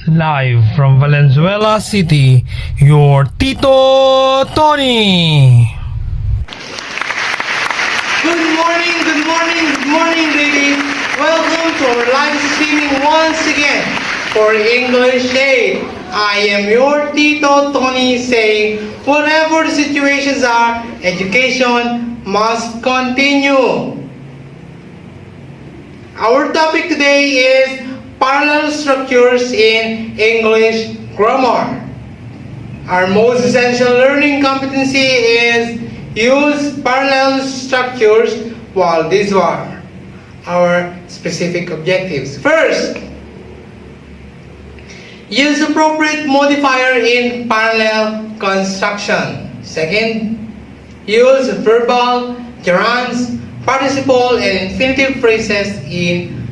Live from Valenzuela City, your Tito Tony. Good morning, ladies. Welcome to our live streaming once again for English Aid. I am your Tito Tony saying, whatever the situations are, education must continue. Our topic today is parallel structures in English grammar. Our most essential learning competency is use parallel structures, while these are our specific objectives. First, use appropriate modifier in parallel construction. Second, use verbal, gerunds, participle, and infinitive phrases in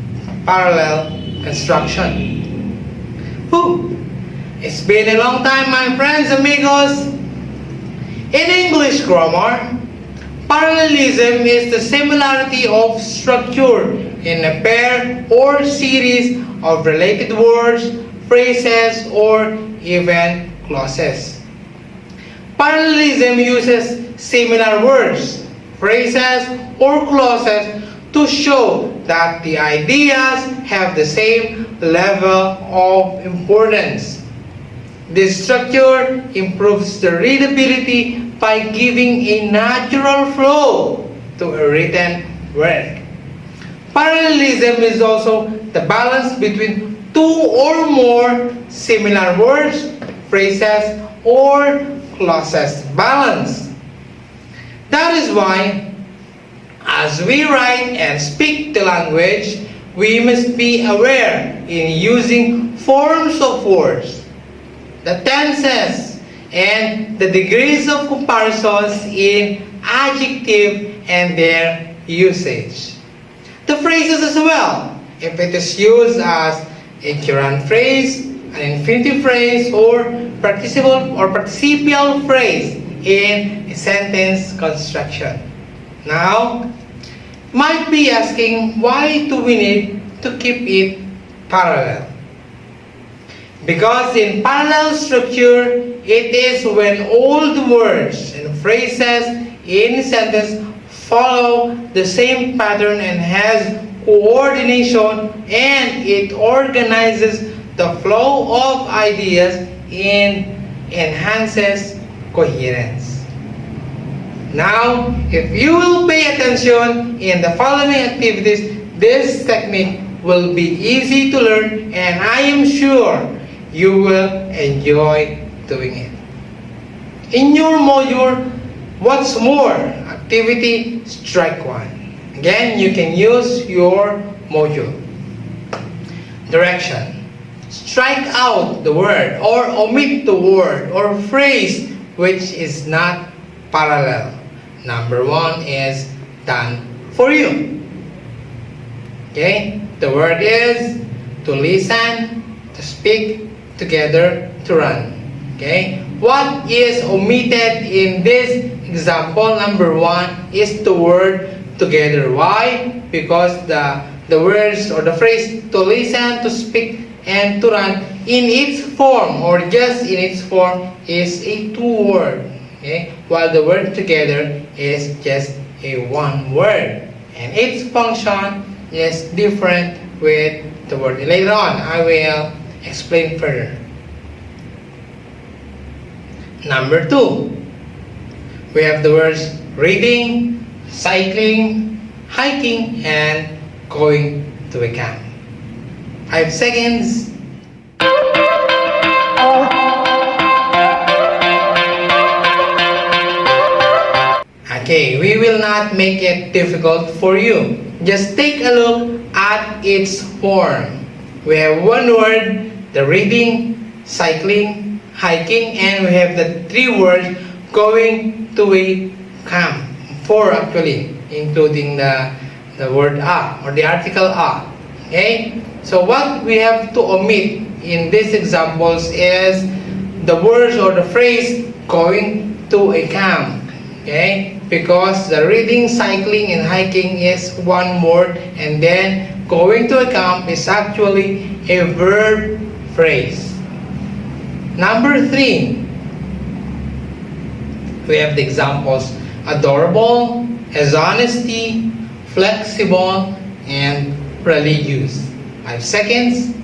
parallel construction. Whew. It's been a long time, my friends, amigos. In English grammar, parallelism is the similarity of structure in a pair or series of related words, phrases, or even clauses. Parallelism uses similar words, phrases, or clauses to show that the ideas have the same level of importance. This structure improves the readability by giving a natural flow to a written work. Parallelism is also the balance between two or more similar words, phrases, or clauses balance. That is why, as we write and speak the language, we must be aware in using forms of words, the tenses, and the degrees of comparisons in adjective and their usage. The phrases as well, if it is used as a gerund phrase, an infinitive phrase, or participial phrase in a sentence construction. Now, might be asking, why do we need to keep it parallel? Because in parallel structure, it is when all the words and phrases in a sentence follow the same pattern and has coordination, and it organizes the flow of ideas and enhances coherence. Now, if you will pay attention in the following activities, this technique will be easy to learn, and I am sure you will enjoy doing it. In your module, what's more? Activity strike 1. Again, you can use your module. Direction. Strike out the word or omit the word or phrase which is not parallel. Number 1 is done for you. Okay? The word is to listen, to speak, together, to run. Okay? What is omitted in this example, number 1, is the word together. Why? Because the words or the phrase to listen, to speak, and to run in its form or just in its form is a 2-word. Okay? While the word together is just a 1 word. And its function is different with the word. Later on, I will explain further. Number 2, we have the words reading, cycling, hiking, and going to a camp. 5 seconds. Okay, we will not make it difficult for you. Just take a look at its form. We have 1 word, the reading, cycling, hiking, and we have the 3 words going to a camp. 4 actually, including the word a or the article a. Okay? So what we have to omit in these examples is the words or the phrase going to a camp. Okay? Because the reading, cycling, and hiking is 1 word, and then going to a camp is actually a verb phrase. Number 3, we have the examples adorable, has honesty, flexible, and religious. 5 seconds.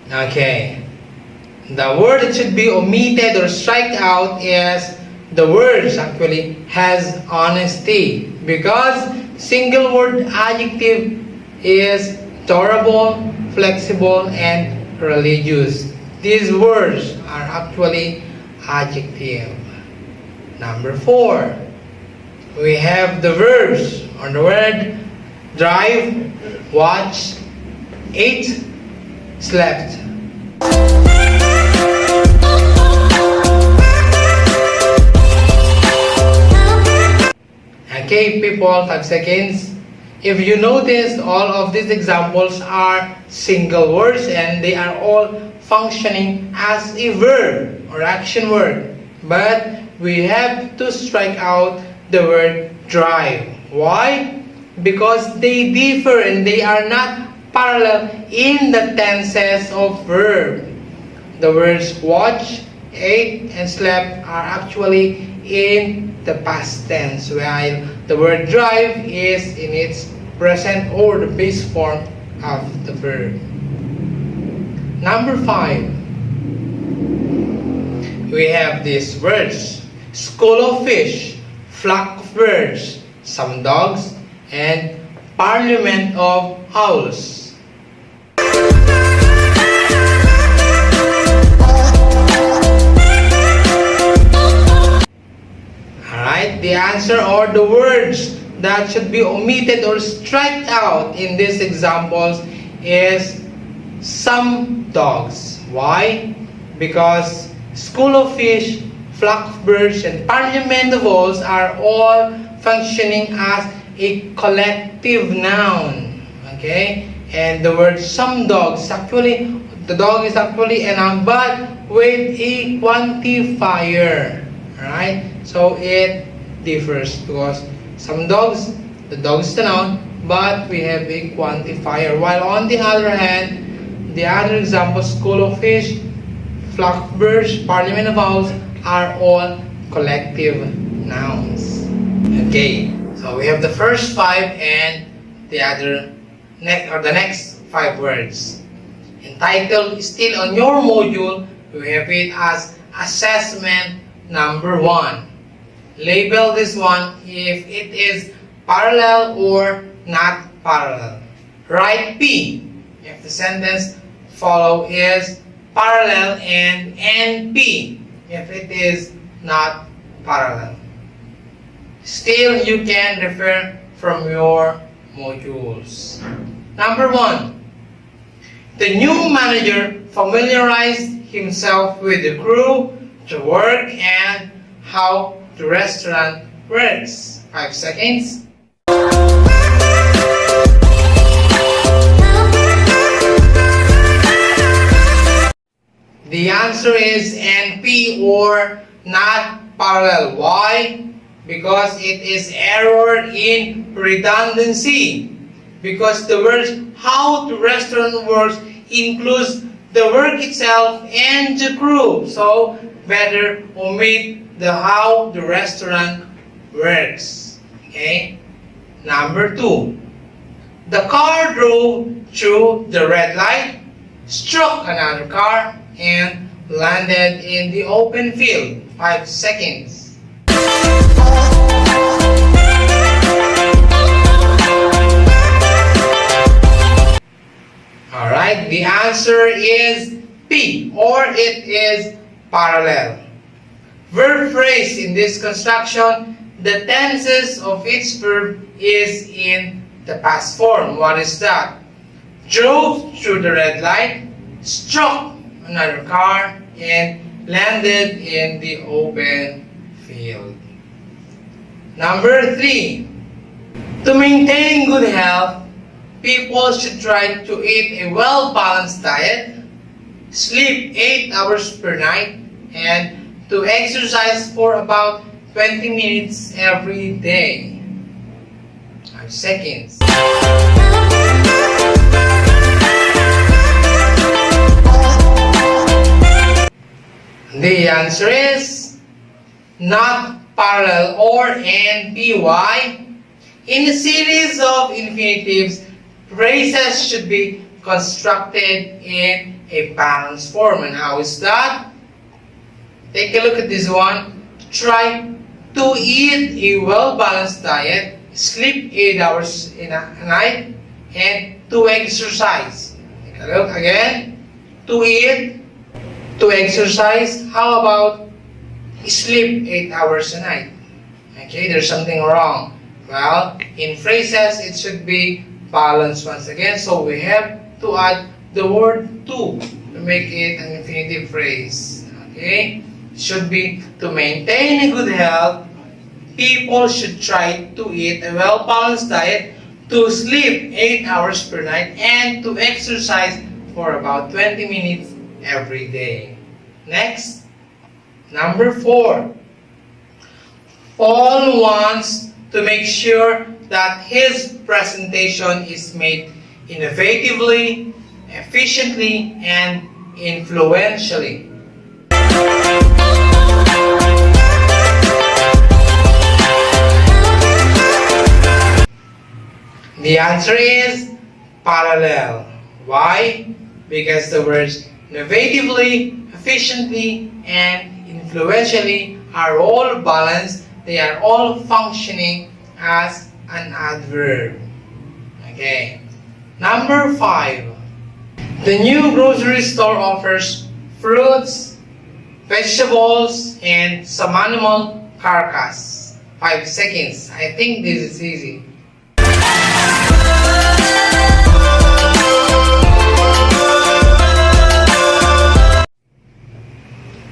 Okay. The word that should be omitted or strike out is the words actually has honesty, because single word adjective is adorable, flexible, and religious. These words are actually adjective. Number 4, we have the verbs or the word drive, watch, ate, slept. Okay, people, 5 seconds. If you notice, all of these examples are single words and they are all functioning as a verb or action word. But we have to strike out the word drive. Why? Because they differ and they are not parallel in the tenses of verb. The words watch, ate, and slept are actually in the past tense, while the word drive is in its present or the base form of the verb. Number 5, we have these words: school of fish, flock of birds, some dogs, and parliament of owls. The answer or the words that should be omitted or struck out in these examples is some dogs. Why? Because school of fish, flock of birds, and parliament of owls are all functioning as a collective noun. Okay? And the word some dogs, actually, the dog is actually a noun but with a quantifier. Alright? So it differs because some dogs, the dog is the noun, but we have a quantifier. While on the other hand, the other examples, school of fish, flock of birds, parliament of owls, are all collective nouns. Okay, so we have the first 5 and the next 5 words. Entitled still on your module, we have it as assessment number 1. Label this one if it is parallel or not parallel. Write P if the sentence follow is parallel, and NP if it is not parallel. Still, you can refer from your modules. Number 1, the new manager familiarized himself with the crew, the work, and how the restaurant works. 5 seconds. The answer is NP or not parallel. Why? Because it is error in redundancy. Because the words how the restaurant works includes the work itself and the crew. So better omit the how the restaurant works. Okay? Number 2. The car drove through the red light, struck another car, and landed in the open field. 5 seconds. Alright, the answer is P, or it is parallel. Verb phrase in this construction, the tenses of each verb is in the past form. What is that? Drove through the red light, struck another car, and landed in the open field. Number 3. To maintain good health, people should try to eat a well-balanced diet, sleep 8 hours per night, and to exercise for about 20 minutes every day. 5 seconds. The answer is not parallel or NPY. In a series of infinitives, phrases should be constructed in a balanced form. And how is that? Take a look at this one. Try to eat a well-balanced diet, sleep 8 hours in a night, and to exercise. Take a look again. To eat, to exercise. How about sleep 8 hours a night? Okay, there's something wrong. Well, in phrases, it should be balanced once again. So we have to add the word to make it an infinitive phrase. Okay? It should be to maintain a good health, people should try to eat a well-balanced diet, to sleep 8 hours per night, and to exercise for about 20 minutes every day. Next, number 4. Paul wants to make sure that his presentation is made innovatively, efficiently, and influentially. The answer is parallel. Why? Because the words innovatively, efficiently, and influentially are all balanced. They are all functioning as an adverb. Okay. Number 5. The new grocery store offers fruits, vegetables, and some animal carcass. 5 seconds. I think this is easy.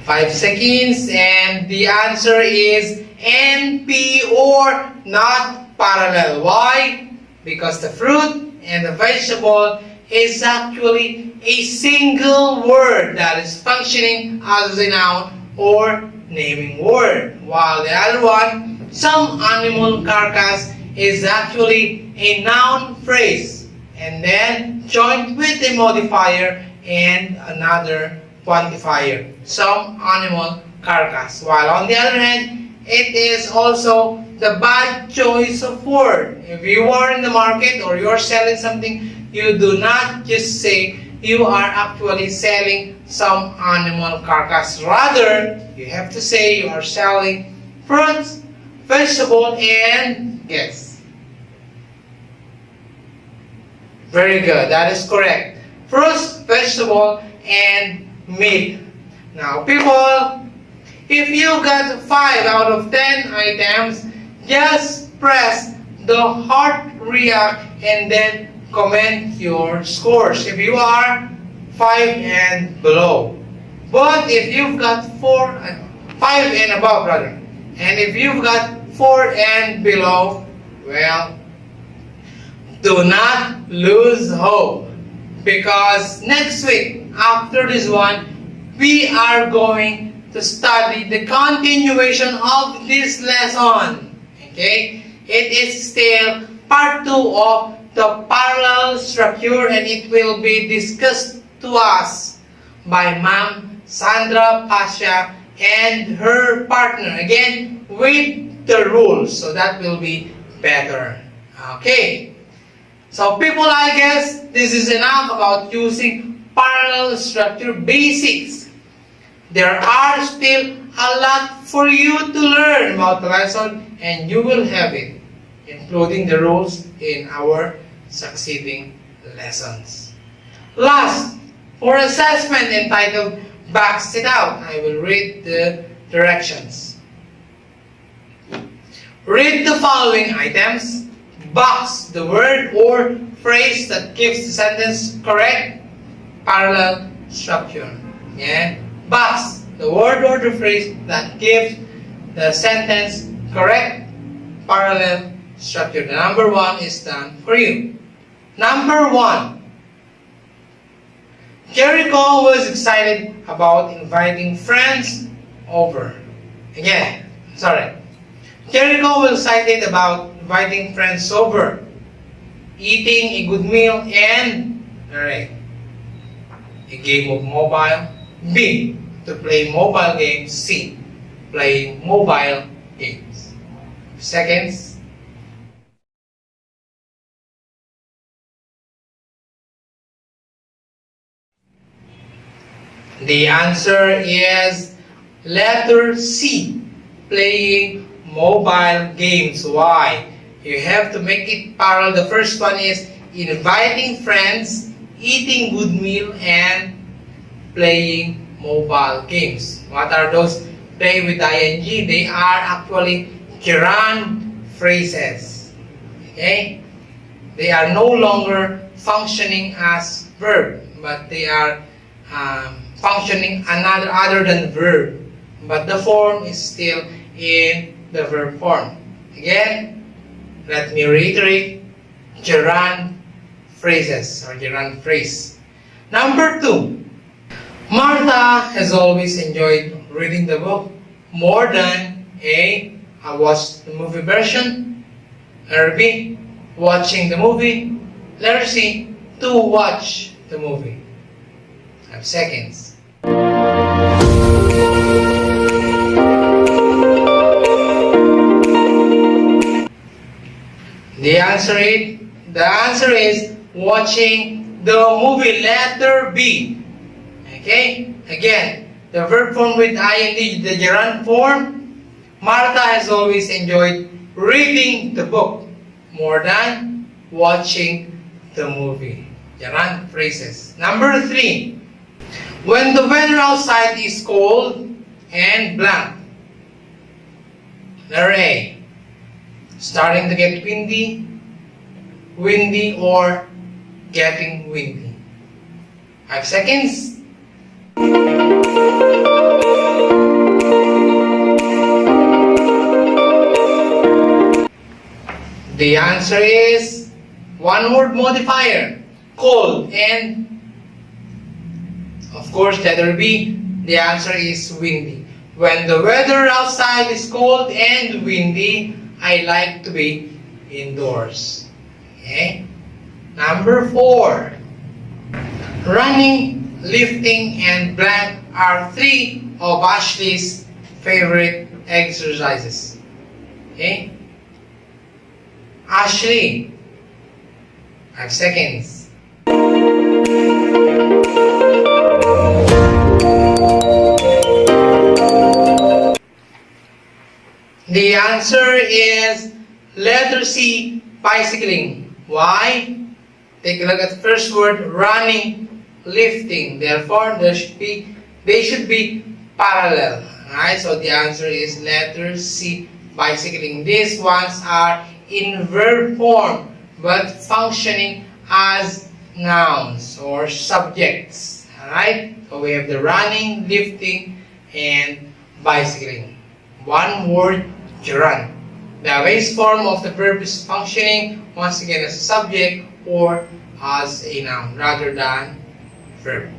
5 seconds, and the answer is NP or not parallel. Why? Because the fruit and the vegetable is actually a single word that is functioning as a noun or naming word, while the other one, some animal carcass, is actually a noun phrase and then joined with a modifier and another quantifier, some animal carcass. While on the other hand, it is also the bad choice of word. If you are in the market or you're selling something, you do not just say you are actually selling some animal carcass. Rather, you have to say you are selling fruits, vegetable, and yes. Very good. That is correct. Fruits, vegetable, and meat. Now, people, if you got 5 out of 10 items, just press the heart react and then comment your scores if you are 5 and below. But if you've got 5 and above, rather, and if you've got 4 and below, well, do not lose hope, because next week, after this one, we are going to study the continuation of this lesson. Okay? It is still part 2 of the parallel structure, and it will be discussed to us by Ma'am Sandra Pasha and her partner. Again, with the rules, so that will be better. Okay. So people, I guess this is enough about using parallel structure basics. There are still a lot for you to learn about the lesson, and you will have it, including the rules in our succeeding lessons. Last, for assessment entitled Box It Out, I will read the directions. Read the following items. Box the word or phrase that gives the sentence correct parallel structure. Yeah? Box the word or the phrase that gives the sentence correct parallel structure. The number 1 is done for you. Number 1. Jericho was excited about inviting friends over. Again, sorry. Jericho was excited about inviting friends over. eating a good meal, and alright, a game of mobile. B, to play mobile games. C, playing mobile games. Seconds. The answer is letter C, playing mobile games. Why? You have to make it parallel. The first one is inviting friends, eating good meal, and playing mobile games. What are those? Play with ing. They are actually gerund phrases. Okay? They are no longer functioning as verb, but they are functioning other than verb, but the form is still in the verb form. Again, let me reiterate, gerund phrases or gerund phrase. Number 2, Martha has always enjoyed reading the book more than A, I watched the movie version, letter B, watching the movie, letter C, to watch the movie. 5 seconds. The answer is watching the movie, letter B. Okay? Again, the verb form with ing, the gerund form. Martha has always enjoyed reading the book more than watching the movie. Gerund phrases. Number 3. When the weather outside is cold and blank. Letter A, starting to get windy, or getting windy. 5 seconds. The answer is one word modifier, cold, and of course letter B, the answer is windy. When the weather outside is cold and windy, I like to be indoors. Okay? Number 4. Running, lifting, and blank are 3 of Ashley's favorite exercises. Okay? Ashley, 5 seconds. The answer is letter C, bicycling. Why? Take a look at the first word, running, lifting. Therefore, they should be parallel. Alright, so the answer is letter C, bicycling. These ones are in verb form, but functioning as nouns or subjects. Alright, so we have the running, lifting, and bicycling. One word, gerund. The base form of the verb is functioning once again as a subject or as a noun rather than verb.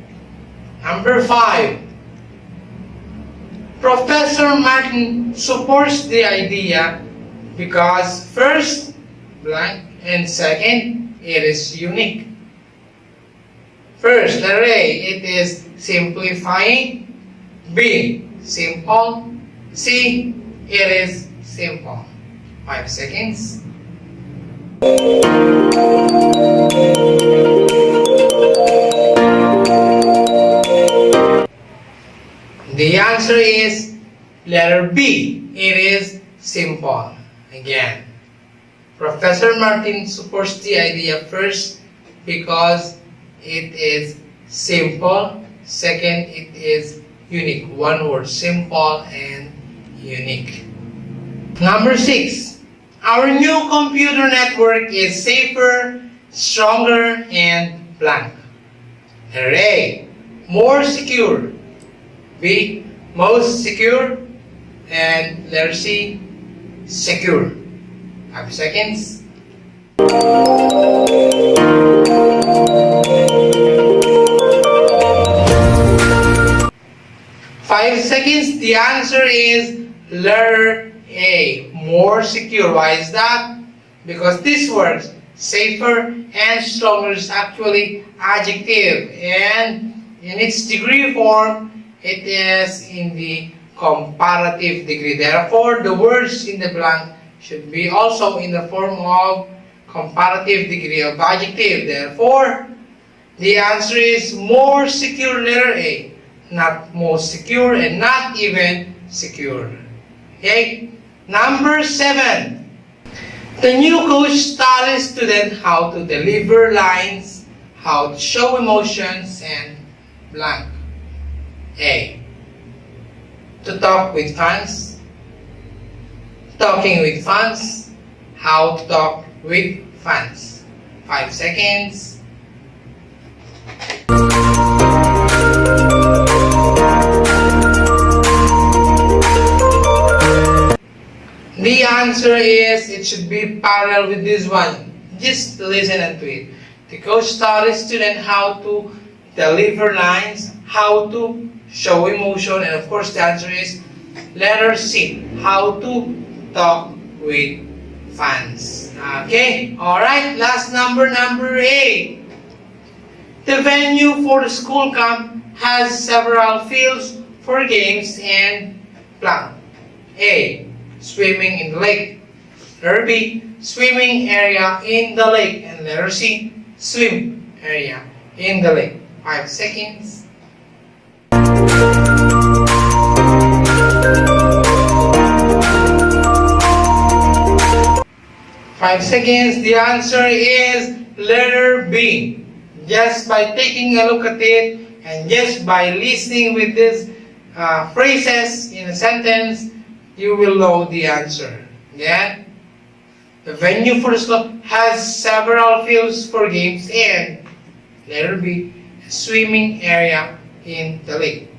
Number 5. Professor Martin supports the idea because first, blank, and second, it is unique. First, letter A, it is simplifying. B, simple. C, it is simple. 5 seconds. The answer is letter B. It is simple. Again, Professor Martin supports the idea first because it is simple. Second, it is unique. One word, simple and unique. Number 6. Our new computer network is safer, stronger, and blank. Letter A, more secure. B, most secure. And letter C, secure. 5 seconds. The answer is letter A, more secure. Why is that? Because these words, safer, and stronger is actually adjective. And in its degree form, it is in the comparative degree. Therefore, the words in the blank should be also in the form of comparative degree of adjective. Therefore, the answer is more secure, letter A. Not most secure and not even secure. Okay? Number 7. The new coach taught students how to deliver lines, how to show emotions, and blank. A. To talk with fans. Talking with fans. How to talk with fans. 5 seconds. The answer is, it should be parallel with this one. Just listen and to it. The coach taught a student how to deliver lines, how to show emotion, and of course the answer is letter C, how to talk with fans. Okay, alright, last number 8. The venue for the school camp has several fields for games and blank. A. Swimming in the lake. Letter B. Swimming area in the lake. And letter C. Swim area in the lake. 5 seconds. The answer is letter B. Just by taking a look at it and just by listening with these phrases in a sentence, you will know the answer. Yeah? The venue for the school has several fields for games and letter B, swimming area in the lake.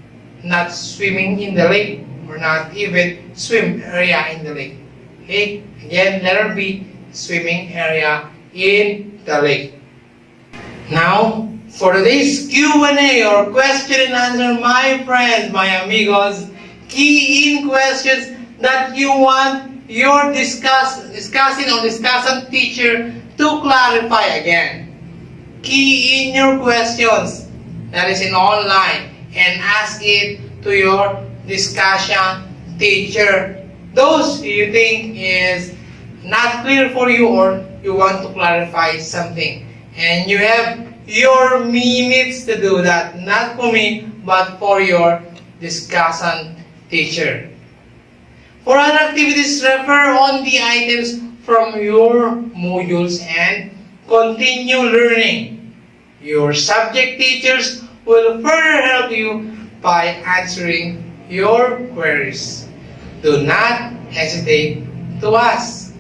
Not swimming in the lake or not even swim area in the lake. Okay? Again, letter B, swimming area in the lake. Now, for today's Q&A or question and answer, my friends, my amigos, key in questions that you want your discussing or discussant teacher to clarify again. Key in your questions that is in online and ask it to your discussion teacher. Those you think is not clear for you or you want to clarify something. And you have your minutes to do that. Not for me, but for your discussant teacher. For other activities, refer on the items from your modules and continue learning. Your subject teachers will further help you by answering your queries. Do not hesitate to ask.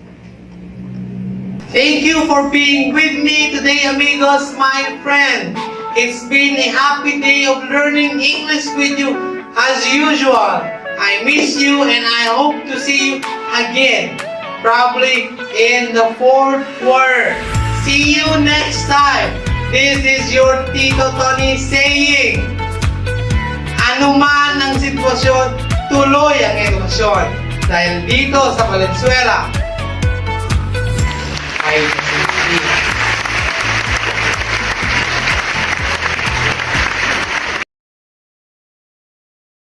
Thank you for being with me today, amigos, my friend. It's been a happy day of learning English with you as usual. I miss you and I hope to see you again, probably in the 4th quarter. See you next time. This is your Tito Tony saying, ano man ang sitwasyon, tuloy ang edukasyon. Dahil dito sa Valenzuela, ay